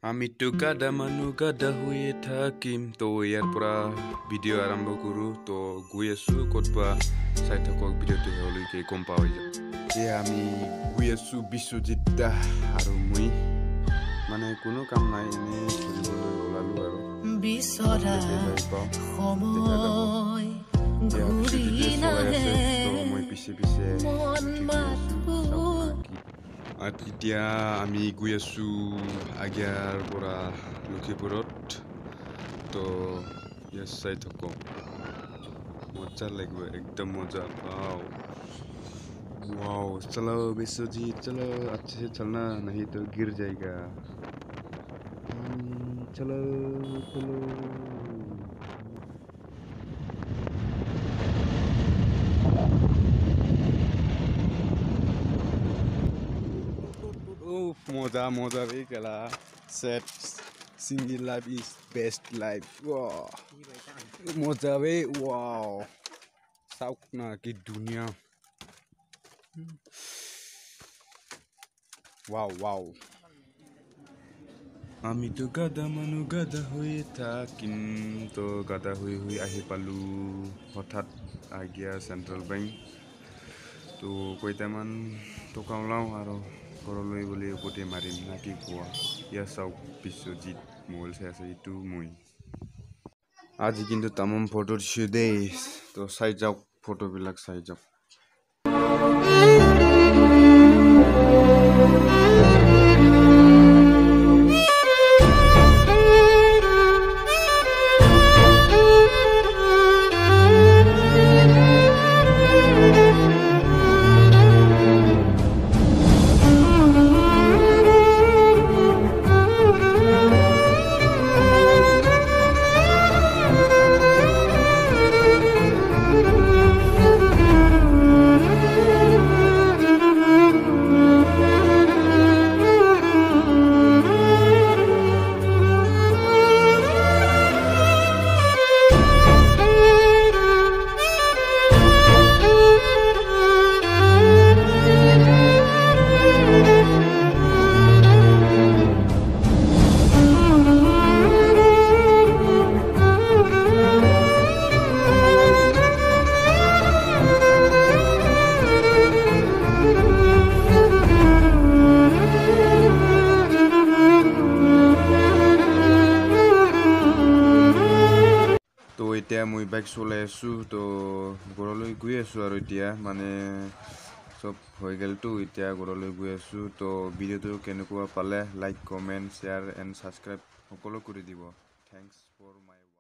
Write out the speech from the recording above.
আমি তো গাদা মানুহ গাদা হৈয়ে থাকিম তো ইয়াৰ পৰা ভিডিঅ' আৰম্ভ কৰোঁ তো গৈ আছোঁ ক'তবা চাই থাকক ভিডিঅ'টো শেষলৈকে গম পাই যায় এতিয়া আমি গৈ আছোঁ বিশ্বজিৎ দা আৰু মই মানে কোনো কাম নাই এনেই ঘূৰিবলৈ ওলালোঁ আৰু বিচৰা সময় ঘূৰি নাহে মই পিছে পিছে এতিয়া আমি গৈ আছোঁ আগিয়াৰ পৰা লখিমপুৰত তো ইয়াত চাই থাকোঁ মজা লাগিব একদম মজা वाओ चलो विश्वजीत चलो अच्छे से चलना नहीं तो गिर जाएगा चलो चलो मोजा मोजा भी कला set single life is best life वाह मोजा भी वाओ साउना की दुनिया वाओ वाओ আমি তো গাদা মানুহ গাদা হৈয়ে থাকিম তো গাদা হৈ আহি পালোঁ হঠাৎ আগিয়া চেণ্ট্ৰেল বেংক তো কেইটামান টকা ওলাওঁ আৰু ঘৰলৈ বুলি উভতি মাৰিম না কি কোৱা ইয়াৰ চাওক বিশ্বজিৎ মোবাইল চাই আছে এইটো মই আজি কিন্তু তামাম ফটো দিছোঁ দেই তো চাই যাওক ফটোবিলাক চাই যাওক তো এতিয়া মই বাইক চলাই আছোঁ তো ঘৰলৈ গৈ আছোঁ আৰু এতিয়া মানে চব হৈ গ'লতো এতিয়া ঘৰলৈ গৈ আছোঁ তো ভিডিঅ'টো কেনেকুৱা পালে like comment share and subscribe সকলো কৰি দিব থেংকছ ফৰ মাই